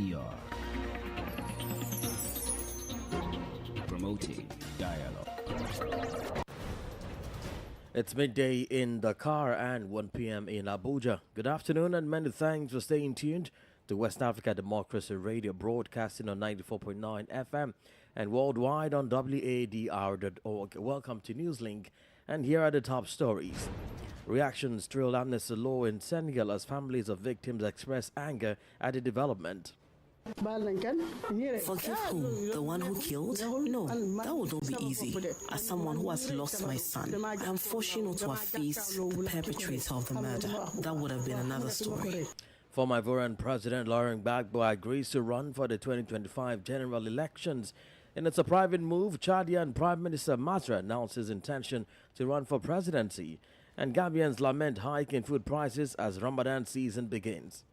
WADR, promoting dialogue. It's midday in Dakar and 1 p.m. in Abuja. Good afternoon and many thanks for staying tuned to West Africa Democracy Radio, broadcasting on 94.9 FM and worldwide on WADR.org. Welcome to Newslink, and here are the top stories. Reactions trailed amnesty law in Senegal as families of victims express anger at the development. Forgive who? The one who killed? No, that would not be easy. As someone who has lost my son, I am fortunate not to have faced the perpetrator of the murder. That would have been another story. Former Ivorian President Laurent Gbagbo agrees to run for the 2025 general elections. In its a private move, Chadian Prime Minister Mazra announced his intention to run for presidency. And Gambians lament hike in food prices as Ramadan season begins.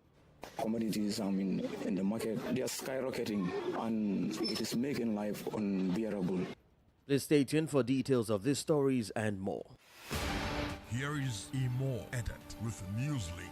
Commodities in the market, they are skyrocketing and it is making life unbearable. Please stay tuned for details of these stories and more. Here is a more edit with Newslink.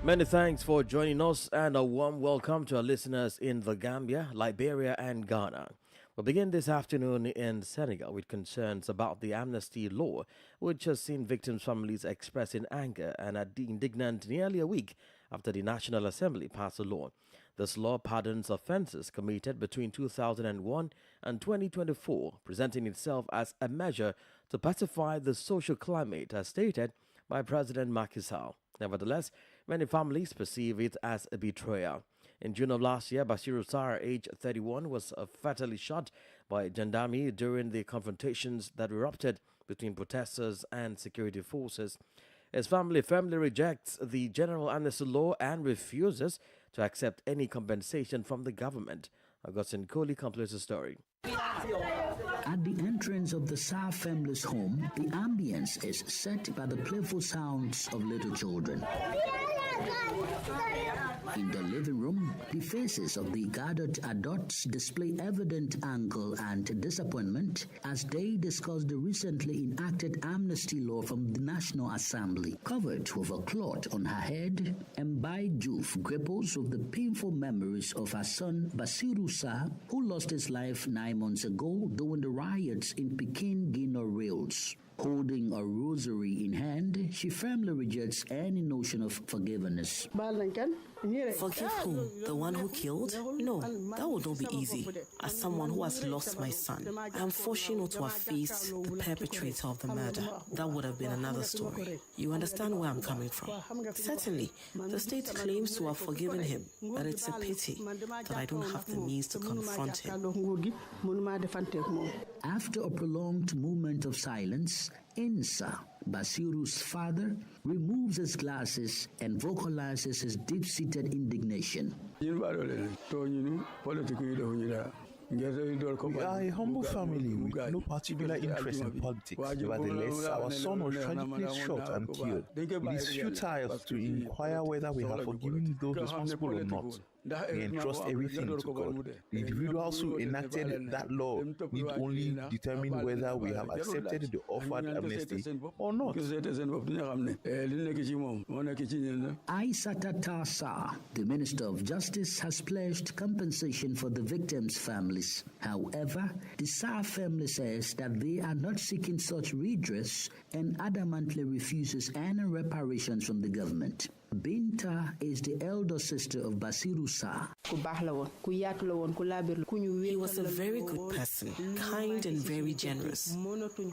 Many thanks for joining us and a warm welcome to our listeners in the Gambia, Liberia and Ghana. We'll begin this afternoon in Senegal with concerns about the amnesty law, which has seen victims' families expressing anger and are indignant nearly a week after the National Assembly passed a law. This law pardons offences committed between 2001 and 2024, presenting itself as a measure to pacify the social climate, as stated by President Macky Sall. Nevertheless, many families perceive it as a betrayal. In June of last year, Basiru Sarr, aged 31, was fatally shot by gendarmerie during the confrontations that erupted between protesters and security forces. His family firmly rejects the general amnesty law and refuses to accept any compensation from the government. Augustine Kohli completes the story. At the entrance of the Sarr family's home, the ambience is set by the playful sounds of little children. In the living room, the faces of the gathered adults display evident anger and disappointment as they discuss the recently enacted amnesty law from the National Assembly. Covered with a cloth on her head, Mbai Juf grapples with the painful memories of her son Basiru Sarr, who lost his life 9 months ago during the riots in Pekin, Guinea Rails. Holding a rosary in hand, she firmly rejects any notion of forgiveness. Forgive who? The one who killed? No, that would not be easy. As someone who has lost my son, I am fortunate not to have faced the perpetrator of the murder. That would have been another story. You understand where I'm coming from? Certainly, the state claims to have forgiven him, but it's a pity that I don't have the means to confront him. After a prolonged moment of silence, Insa, Basiru's father, removes his glasses and vocalizes his deep-seated indignation. We are a humble family with no particular interest in politics. Nevertheless, our son was tragically shot and killed. It is futile to inquire whether we have forgiven those responsible or not. We entrust everything to God. The individuals who enacted that law need only determine whether we have accepted the offered amnesty or not. Aissata Sarr, the Minister of Justice, has pledged compensation for the victims' families. However, the Sarr family says that they are not seeking such redress and adamantly refuses any reparations from the government. Binta is the elder sister of Basiru Sarr. He was a very good person, kind and very generous.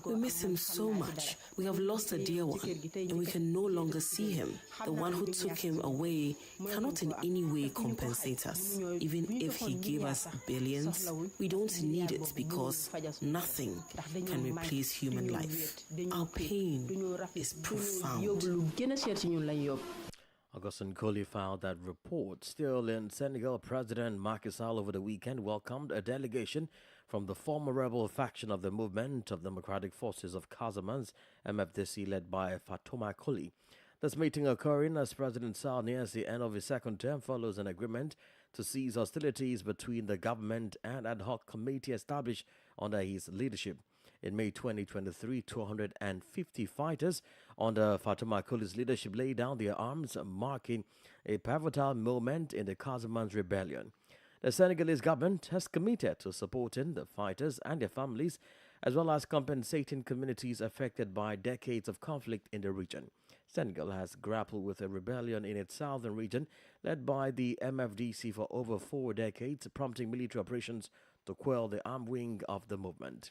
We miss him so much. We have lost a dear one, and we can no longer see him. The one who took him away cannot in any way compensate us. Even if he gave us billions, we don't need it because nothing can replace human life. Our pain is profound. Augustine Kohli filed that report. Still in Senegal, President Macky Sall over the weekend welcomed a delegation from the former rebel faction of the Movement of Democratic Forces of Casamance, MFDC, led by Fatouma Koli. This meeting occurring as President Sall nears the end of his second term follows an agreement to cease hostilities between the government and ad hoc committee established under his leadership. In May 2023, 250 fighters under Fatuma Akuli's leadership laid down their arms, marking a pivotal moment in the Casamance rebellion. The Senegalese government has committed to supporting the fighters and their families, as well as compensating communities affected by decades of conflict in the region. Senegal has grappled with a rebellion in its southern region led by the MFDC for over 4 decades, prompting military operations to quell the armed wing of the movement.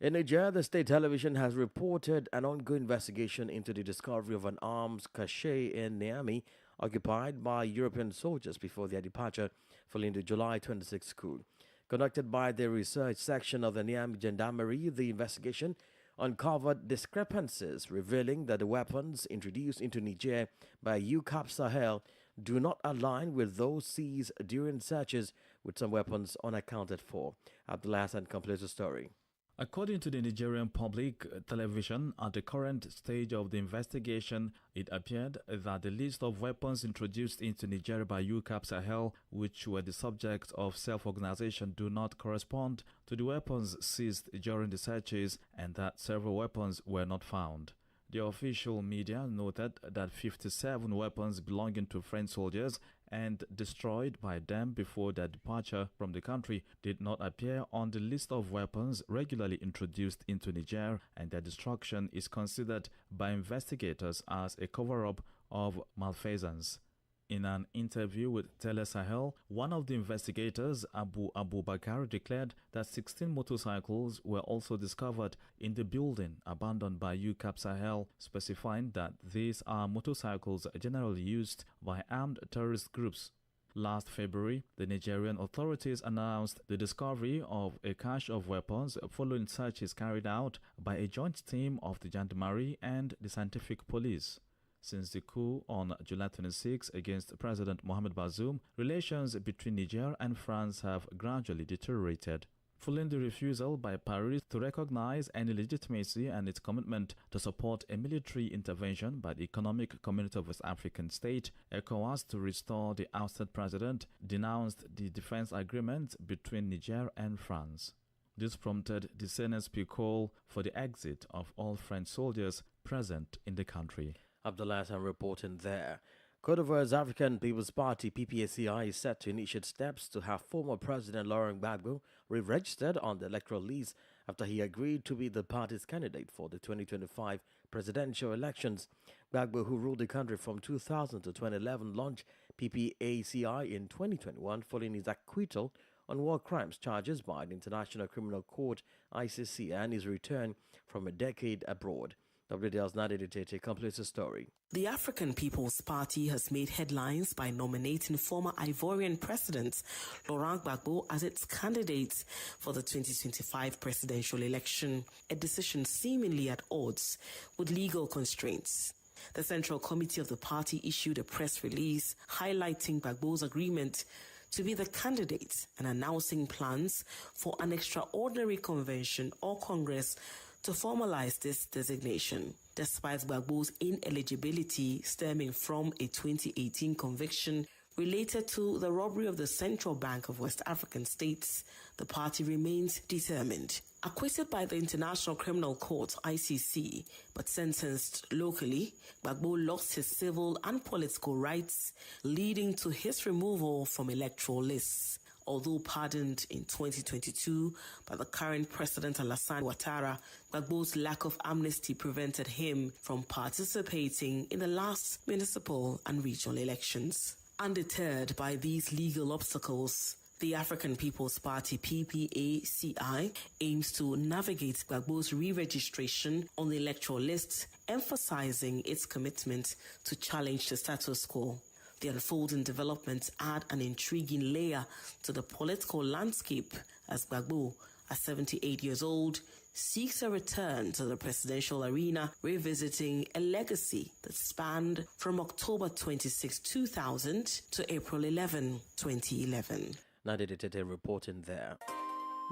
In Niger, the state television has reported an ongoing investigation into the discovery of an arms cache in Niamey occupied by European soldiers before their departure following the July 26 coup. Conducted by the research section of the Niamey Gendarmerie, the investigation uncovered discrepancies revealing that the weapons introduced into Niger by UCAP Sahel do not align with those seized during searches, with some weapons unaccounted for. Abdullah Hassan completes the story. According to the Nigerian public television, at the current stage of the investigation, it appeared that the list of weapons introduced into Nigeria by UCAP Sahel, which were the subject of self-organization, do not correspond to the weapons seized during the searches, and that several weapons were not found. The official media noted that 57 weapons belonging to French soldiers and destroyed by them before their departure from the country did not appear on the list of weapons regularly introduced into Niger, and their destruction is considered by investigators as a cover-up of malfeasance. In an interview with Tele Sahel, one of the investigators, Abu Bakar, declared that 16 motorcycles were also discovered in the building abandoned by UCAP Sahel, specifying that these are motorcycles generally used by armed terrorist groups. Last February, the Nigerian authorities announced the discovery of a cache of weapons following searches carried out by a joint team of the Gendarmerie and the Scientific Police. Since the coup on July 26 against President Mohamed Bazoum, relations between Niger and France have gradually deteriorated. Following the refusal by Paris to recognize any legitimacy and its commitment to support a military intervention by the Economic Community of West African States, ECOWAS, to restore the ousted president, denounced the defense agreement between Niger and France. This prompted the CNSP call for the exit of all French soldiers present in the country. Abdullah Hassan reporting there. Cote d'Ivoire's African People's Party, PPACI, is set to initiate steps to have former President Laurent Gbagbo re-registered on the electoral list after he agreed to be the party's candidate for the 2025 presidential elections. Gbagbo, who ruled the country from 2000 to 2011, launched PPACI in 2021 following his acquittal on war crimes charges by the International Criminal Court, ICC, and his return from a decade abroad. WDL's Nadia Ditete completes the story. The African People's Party has made headlines by nominating former Ivorian President Laurent Gbagbo as its candidate for the 2025 presidential election, a decision seemingly at odds with legal constraints. The Central Committee of the party issued a press release highlighting Gbagbo's agreement to be the candidate and announcing plans for an extraordinary convention or congress to formalize this designation. Despite Gbagbo's ineligibility stemming from a 2018 conviction related to the robbery of the Central Bank of West African States, the party remains determined. Acquitted by the International Criminal Court, ICC, but sentenced locally, Gbagbo lost his civil and political rights, leading to his removal from electoral lists. Although pardoned in 2022 by the current President Alassane Ouattara, Gbagbo's lack of amnesty prevented him from participating in the last municipal and regional elections. Undeterred by these legal obstacles, the African People's Party PPACI aims to navigate Gbagbo's re-registration on the electoral list, emphasizing its commitment to challenge the status quo. The unfolding developments add an intriguing layer to the political landscape as Gbagbo, at 78 years old, seeks a return to the presidential arena, revisiting a legacy that spanned from October 26, 2000 to April 11, 2011. Nadia Ditete reporting there.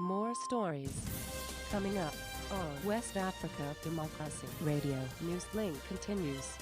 More stories coming up on West Africa Democracy Radio. Newslink continues.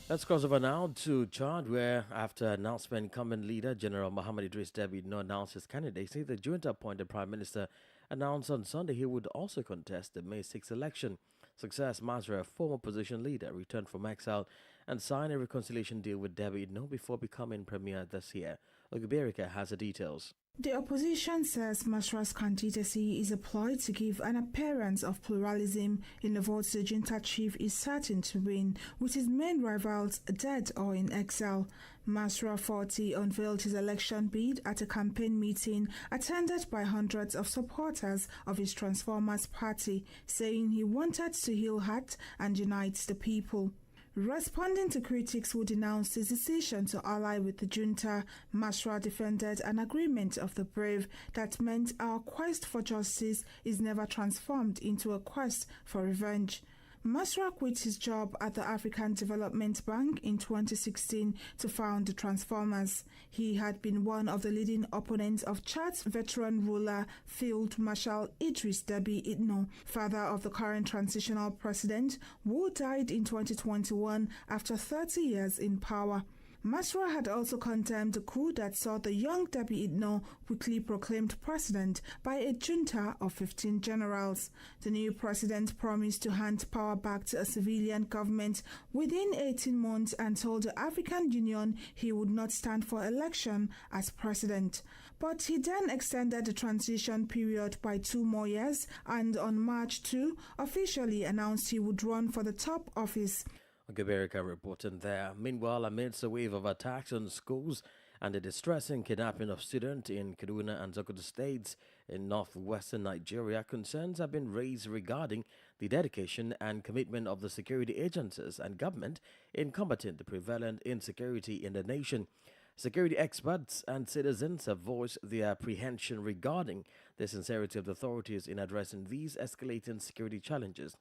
Let's cross over now to Chad, where after announcement, incumbent leader General Mohamed Idris Deby did not announce his candidacy, the junta appointed Prime Minister announced on Sunday he would also contest the May 6 election. Success Masra, a former opposition leader, returned from exile and signed a reconciliation deal with Debbie Itno before becoming premier this year. Oguberika has the details. The opposition says Masra's candidacy is a ploy to give an appearance of pluralism in the votes the junta chief is certain to win, with his main rivals dead or in exile. Masra 40 unveiled his election bid at a campaign meeting attended by hundreds of supporters of his Transformers party, saying he wanted to heal heart and unite the people. Responding to critics who denounced his decision to ally with the junta, Masra defended an agreement of the brave that meant our quest for justice is never transformed into a quest for revenge. Masra quit his job at the African Development Bank in 2016 to found the Transformers. He had been one of the leading opponents of Chad's veteran ruler, Field Marshal Idris Deby Itno, father of the current transitional president, who died in 2021 after 30 years in power. Masra had also condemned the coup that saw the young Deby Itno quickly proclaimed president by a junta of 15 generals. The new president promised to hand power back to a civilian government within 18 months and told the African Union he would not stand for election as president. But he then extended the transition period by 2 more years and on March 2 officially announced he would run for the top office. Gaberika reporting there. Meanwhile, amidst a wave of attacks on schools and the distressing kidnapping of students in Kaduna and Sokoto states in northwestern Nigeria, concerns have been raised regarding the dedication and commitment of the security agencies and government in combating the prevalent insecurity in the nation. Security experts and citizens have voiced their apprehension regarding the sincerity of the authorities in addressing these escalating security challenges.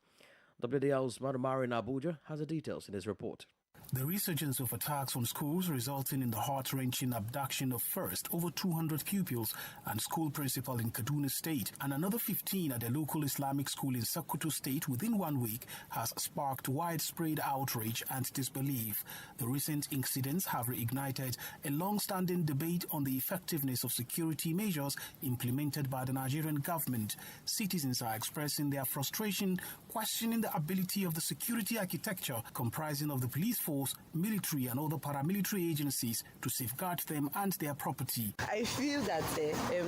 WDL's Maramari in Abuja has the details in his report. The resurgence of attacks on schools resulting in the heart-wrenching abduction of first over 200 pupils and school principal in Kaduna State and another 15 at a local Islamic school in Sokoto State within 1 week has sparked widespread outrage and disbelief. The recent incidents have reignited a long-standing debate on the effectiveness of security measures implemented by the Nigerian government. Citizens are expressing their frustration, questioning the ability of the security architecture comprising of the police force, military and other paramilitary agencies to safeguard them and their property. I feel that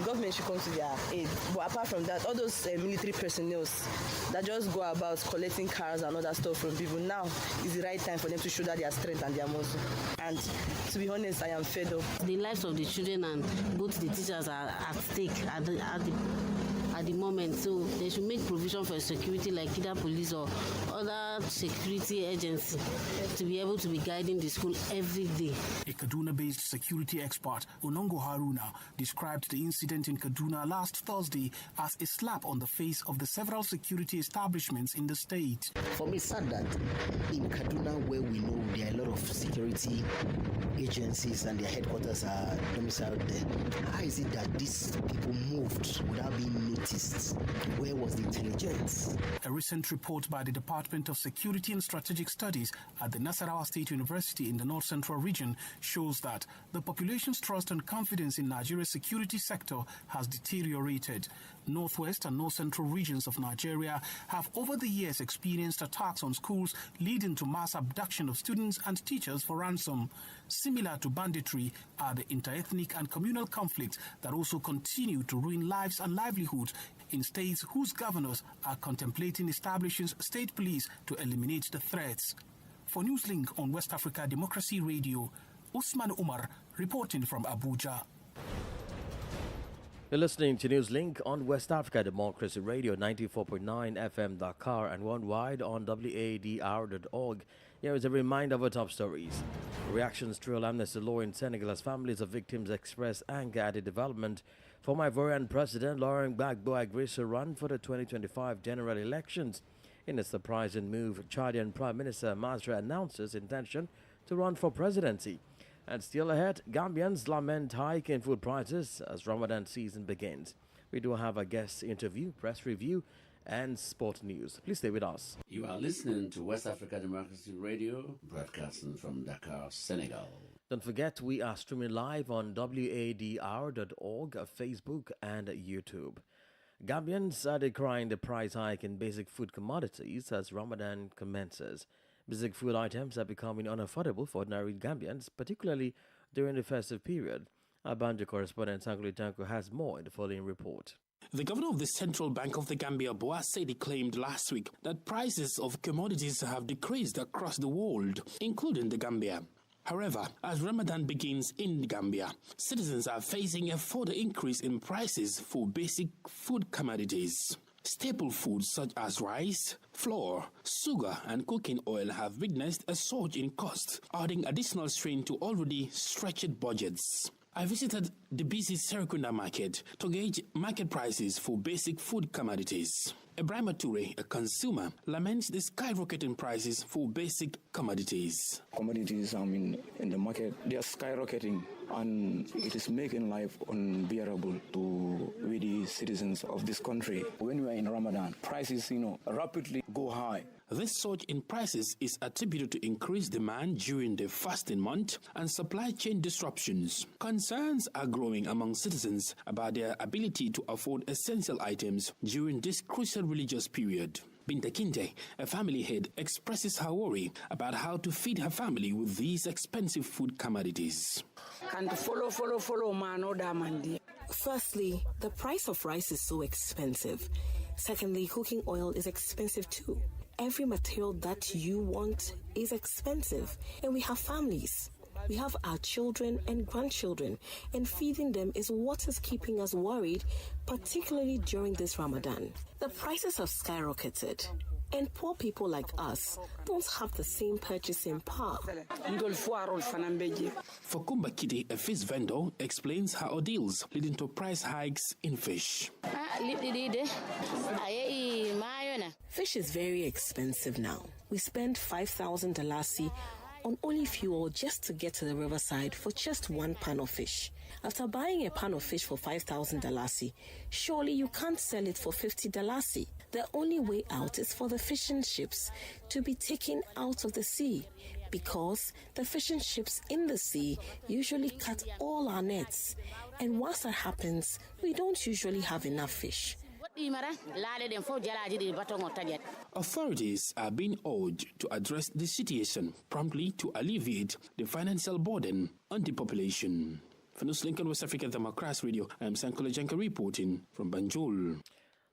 government should come to their aid. But apart from that, all those military personnel that just go about collecting cars and other stuff from people, now is the right time for them to show that their strength and their muscle. And to be honest, I am fed up. The lives of the children and both the teachers are at stake at the moment, so they should make provision for security like either police or other security agency to be able to be guiding the school every day. A Kaduna-based security expert, Onongo Haruna, described the incident in Kaduna last Thursday as a slap on the face of the several security establishments in the state. For me, it's sad that in Kaduna, where we know there are a lot of security agencies and their headquarters are domiciled there, how is it that these people moved without being noticed? Where was the intelligence? A recent report by the Department of Security and Strategic Studies at the Nasarawa State University in the North Central region shows that the population's trust and confidence in Nigeria's security sector has deteriorated. Northwest and North Central regions of Nigeria have over the years experienced attacks on schools leading to mass abduction of students and teachers for ransom. Similar to banditry are the interethnic and communal conflicts that also continue to ruin lives and livelihoods in states whose governors are contemplating establishing state police to eliminate the threats. For Newslink on West Africa Democracy Radio, Usman Umar reporting from Abuja. You're listening to Newslink on West Africa Democracy Radio 94.9 FM Dakar and worldwide on WADR.org. Here is a reminder of our top stories. Reactions to amnesty law in Senegal as families of victims express anger at the development. Former Ivorian President Laurent Gbagbo agrees to run for the 2025 general elections. In a surprising move, Chadian Prime Minister Masra announces intention to run for presidency. And still ahead, Gambians lament hike in food prices as Ramadan season begins. We do have a guest interview, press review, and sport news. Please stay with us. You are listening to West Africa Democracy Radio, broadcasting from Dakar, Senegal. Don't forget, we are streaming live on WADR.org, Facebook, and YouTube. Gambians are decrying the price hike in basic food commodities as Ramadan commences. Basic food items are becoming unaffordable for ordinary Gambians, particularly during the festive period. Our Banjo correspondent Sankuli Tanko has more in the following report. The governor of the Central Bank of the Gambia, Boa Sedi, claimed last week that prices of commodities have decreased across the world, including the Gambia. However, as Ramadan begins in Gambia, citizens are facing a further increase in prices for basic food commodities. Staple foods such as rice, flour, sugar, and cooking oil have witnessed a surge in cost, adding additional strain to already stretched budgets. I visited the busy Serekunda market to gauge market prices for basic food commodities. Ibrahim Toure, a consumer, laments the skyrocketing prices for basic commodities. Commodities, in the market, they are skyrocketing, and it is making life unbearable to the citizens of this country. When we are in Ramadan, prices, rapidly go high. This surge in prices is attributed to increased demand during the fasting month and supply chain disruptions. Concerns are growing among citizens about their ability to afford essential items during this crucial religious period. Binta Kinte, a family head, expresses her worry about how to feed her family with these expensive food commodities. Firstly, the price of rice is so expensive. Secondly, cooking oil is expensive too. Every material that you want is expensive, and we have families. We have our children and grandchildren, and feeding them is what is keeping us worried, particularly during this Ramadan. The prices have skyrocketed, and poor people like us don't have the same purchasing power. Fakumba Kidi, a fish vendor, explains her ordeals leading to price hikes in fish. Fish is very expensive now. We spend $5,000 on only fuel just to get to the riverside for just one pan of fish. After buying a pan of fish for $5,000, surely you can't sell it for $50. The only way out is for the fishing ships to be taken out of the sea, because the fishing ships in the sea usually cut all our nets. And once that happens, we don't usually have enough fish. Authorities are being urged to address the situation promptly to alleviate the financial burden on the population. For Newslink and West Africa Democracy Radio, I am Sankole Janka reporting from Banjul.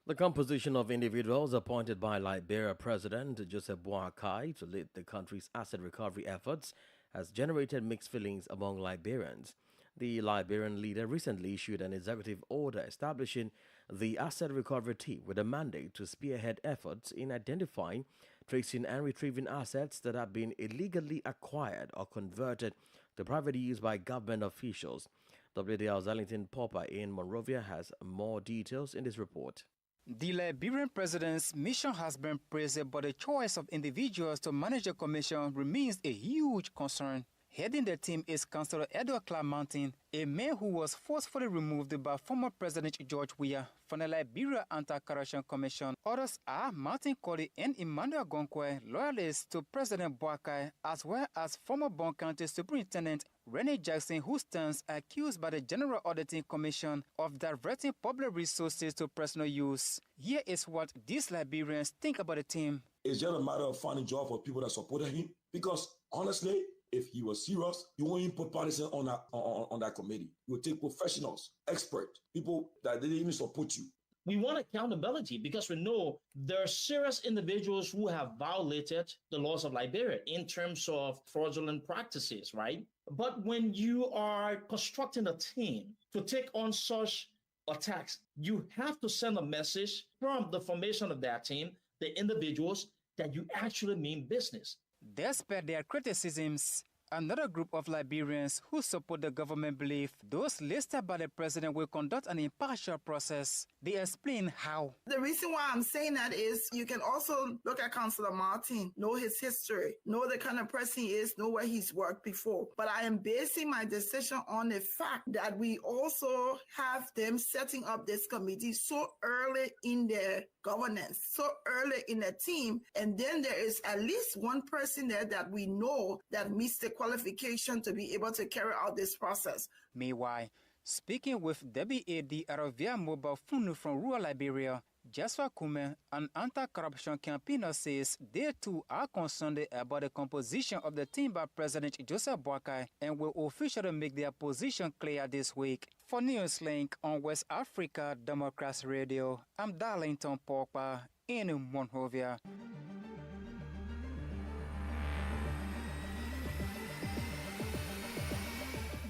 The composition of individuals appointed by Liberia President Joseph Boakai to lead the country's asset recovery efforts has generated mixed feelings among Liberians. The Liberian leader recently issued an executive order establishing the asset recovery team with a mandate to spearhead efforts in identifying, tracing and retrieving assets that have been illegally acquired or converted to private use by government officials. WADR's Ellington Popper in Monrovia has more details in this report. The Liberian president's mission has been praised, but the choice of individuals to manage the commission remains a huge concern. Heading the team is Councillor Edward Clark Mountain, a man who was forcefully removed by former President George Weah from the Liberia Anti-Corruption Commission. Others are Martin Colley and Emmanuel Gonkwe, loyalists to President Boakai, as well as former Bon County Superintendent Rennie Jackson, who stands accused by the General Auditing Commission of diverting public resources to personal use. Here is what these Liberians think about the team. It's just a matter of finding a job for people that supported him, because honestly, if he was serious, you won't even put partisan on that committee. You will take professionals, experts, people that didn't even support you. We want accountability because we know there are serious individuals who have violated the laws of Liberia in terms of fraudulent practices, right? But when you are constructing a team to take on such attacks, you have to send a message from the formation of that team, the individuals, that you actually mean business. Despite their criticisms, another group of Liberians who support the government believe those listed by the president will conduct an impartial process. They explain how. The reason why I'm saying that is you can also look at Councillor Martin, know his history, know the kind of person he is, know where he's worked before. But I am basing my decision on the fact that we also have them setting up this committee so early in their governance, so early in the team, and then there is at least one person there that we know that meets the qualification to be able to carry out this process. Meanwhile, Speaking with WADR via mobile phone from rural Liberia, Jasper Kume, an anti-corruption campaigner, says they too are concerned about the composition of the team by President Joseph Boakai and will officially make their position clear this week. For Newslink on West Africa Democracy Radio, I'm Darlington Pogba in Monrovia.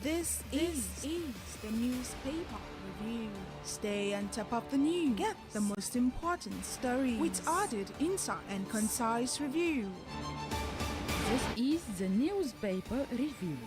This is the newspaper review. Stay on top of the news. Get the most important stories with added insight and concise review. This is the newspaper review.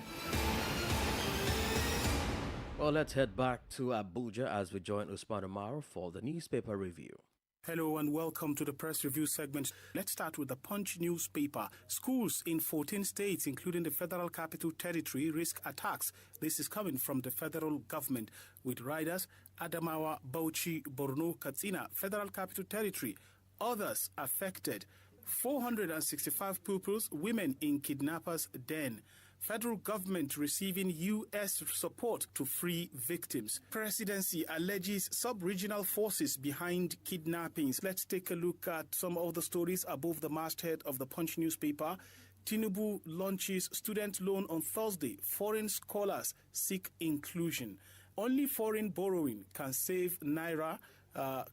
Well, let's head back to Abuja as we join Usman Omar for the newspaper review. Hello and welcome to the press review segment. Let's start with the Punch newspaper. Schools in 14 states, including the Federal Capital Territory, risk attacks. This is coming from the federal government, with riders Adamawa, Bauchi, Borno, Katsina, Federal Capital Territory. Others affected. 465 pupils, women in kidnappers' den. Federal government receiving U.S. support to free victims. Presidency alleges sub-regional forces behind kidnappings. Let's take a look at some of the stories above the masthead of the Punch newspaper. Tinubu launches student loan on Thursday. Foreign scholars seek inclusion. Only foreign borrowing can save Naira,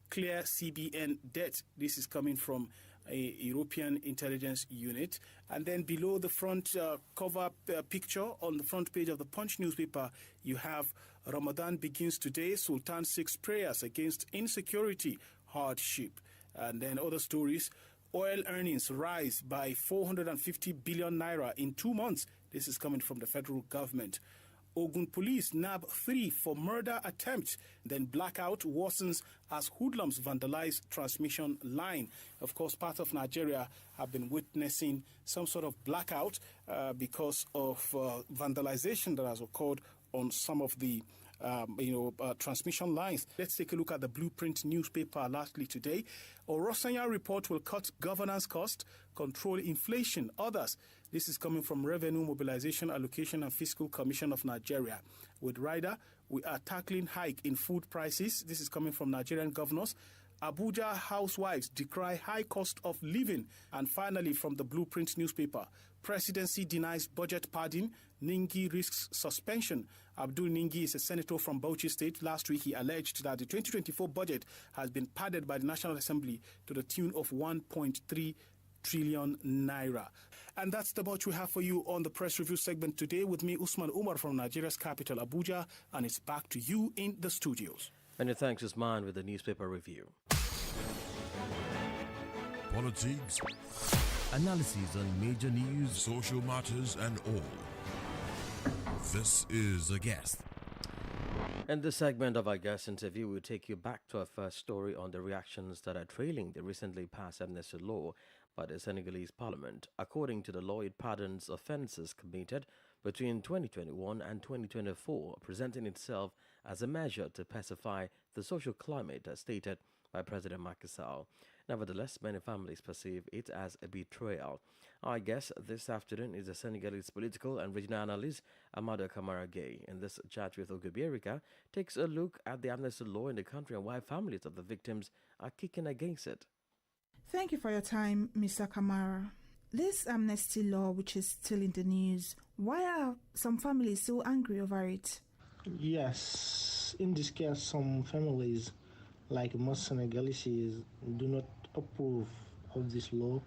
clear CBN debt. This is coming from a European intelligence unit. And then below the front cover picture on the front page of the Punch newspaper, you have Ramadan begins today. Sultan seeks prayers against insecurity, hardship. And then other stories. Oil earnings rise by 450 billion naira in 2 months. This is coming from the federal government. Ogun police nab 3 for murder attempt. Then blackout worsens as hoodlums vandalize transmission line. Of course, part of Nigeria have been witnessing some sort of blackout because of vandalization that has occurred on some of the transmission lines. Let's take a look at the Blueprint newspaper lastly today. Orosanya report will cut governance cost, control inflation. Others. This is coming from Revenue Mobilization, Allocation and Fiscal Commission of Nigeria. With Rider, we are tackling hike in food prices. This is coming from Nigerian governors. Abuja housewives decry high cost of living. And finally, from the Blueprint newspaper, presidency denies budget pardon. Ningi risks suspension. Abdul Ningi is a senator from Bauchi State. Last week, he alleged that the 2024 budget has been pardoned by the National Assembly to the tune of 1.3 trillion naira. And that's the much we have for you on the press review segment today with me, Usman Umar from Nigeria's capital, Abuja, and it's back to you in the studios. Many thanks, Usman, with the newspaper review. Politics, analysis on major news, social matters, and all. This is A Guest. In this segment of our guest interview, we'll take you back to our first story on the reactions that are trailing the recently passed amnesty law by the Senegalese parliament. According to the law, it pardons offences committed between 2021 and 2024, presenting itself as a measure to pacify the social climate, as stated by President Macky Sall. Nevertheless, many families perceive it as a betrayal. Our guest this afternoon is the Senegalese political and regional analyst Amadou Camara Gay. In this chat with Ogubierika, takes a look at the amnesty law in the country and why families of the victims are kicking against it. Thank you for your time, Mr. Camara. This amnesty law, which is still in the news, why are some families so angry over it? Yes, in this case, some families, like most Senegalese, do not approve of this law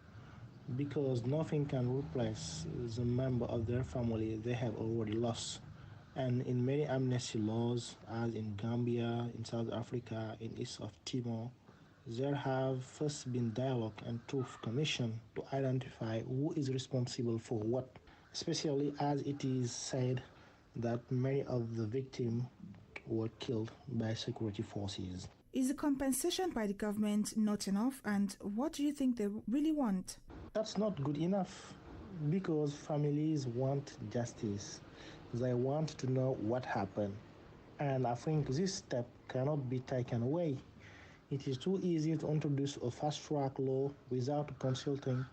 because nothing can replace the member of their family they have already lost. And in many amnesty laws, as in Gambia, in South Africa, in East of Timor, there have first been dialogue and truth commission to identify who is responsible for what, especially as it is said that many of the victims were killed by security forces. Is the compensation by the government not enough, and what do you think they really want? That's not good enough because families want justice. They want to know what happened. And I think this step cannot be taken away. It is too easy to introduce a fast-track law without consulting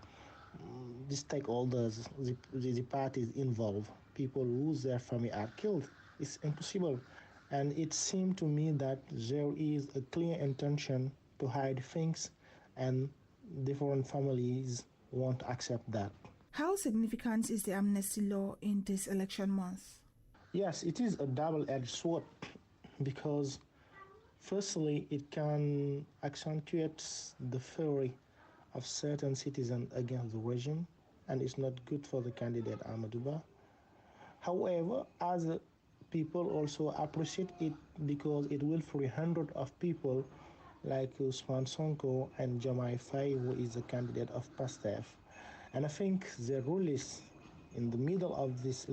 the stakeholders, the parties involved. People whose their family are killed. It's impossible. And it seemed to me that there is a clear intention to hide things, and different families won't accept that. How significant is the amnesty law in this election month? Yes, it is a double-edged sword because firstly, it can accentuate the fury of certain citizens against the regime, and it's not good for the candidate Amadouba. However, other people also appreciate it because it will free hundreds of people like Usman Sonko and Jamai Faye, who is a candidate of PASTEF. And I think the release in the middle of this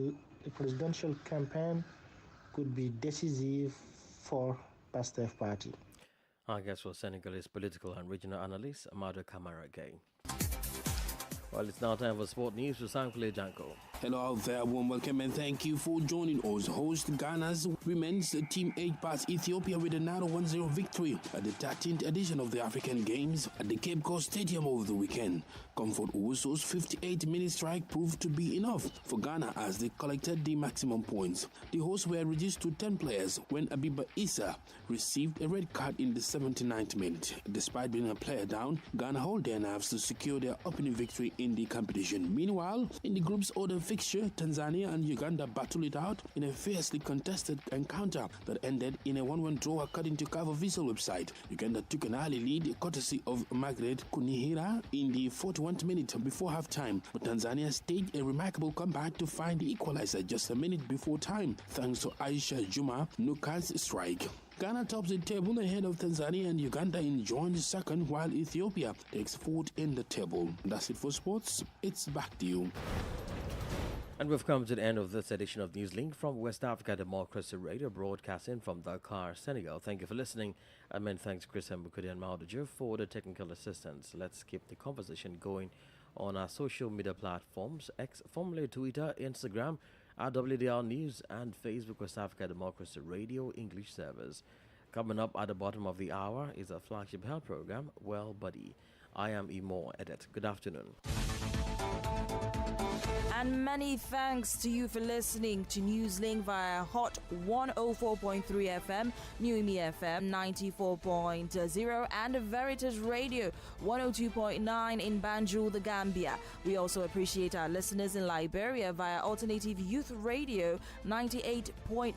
presidential campaign could be decisive for PASTEF party. Our guest was Senegalese political and regional analyst Amadou Kamara Gay. Well, it's now time for sport news with Sankule Janko. Hello out there, warm welcome and thank you for joining us. Host Ghana's women's team 8 passed Ethiopia with a narrow 1-0 victory at the 13th edition of the African Games at the Cape Coast Stadium over the weekend. Comfort Owusu's 58-minute strike proved to be enough for Ghana as they collected the maximum points. The hosts were reduced to 10 players when Abiba Issa received a red card in the 79th minute. Despite being a player down, Ghana hold their nerves to secure their opening victory in the competition. Meanwhile, in the group's other fixture, Tanzania and Uganda battled it out in a fiercely contested encounter that ended in a 1-1 draw according to Cover Visual website. Uganda took an early lead courtesy of Margaret Kunihira in the 41st minute before half-time, but Tanzania staged a remarkable comeback to find the equalizer just a minute before time, thanks to Aisha Juma Nuka's strike. Ghana tops the table ahead of Tanzania and Uganda in joint second, while Ethiopia takes fourth in the table. That's it for sports. It's back to you. And we've come to the end of this edition of Newslink from West Africa Democracy Radio, broadcasting from Dakar, Senegal. Thank you for listening, and many thanks to Chris Mbukudi and Maudiju for the technical assistance. Let's keep the conversation going on our social media platforms, X, formerly Twitter, Instagram, at WDR News, and Facebook West Africa Democracy Radio English service. Coming up at the bottom of the hour is a flagship health program, Well Buddy. I am Imo Edet. Good afternoon. And many thanks to you for listening to Newslink via Hot 104.3 FM, Newmi FM 94.0, and Veritas Radio 102.9 in Banjul, the Gambia. We also appreciate our listeners in Liberia via Alternative Youth Radio 98.9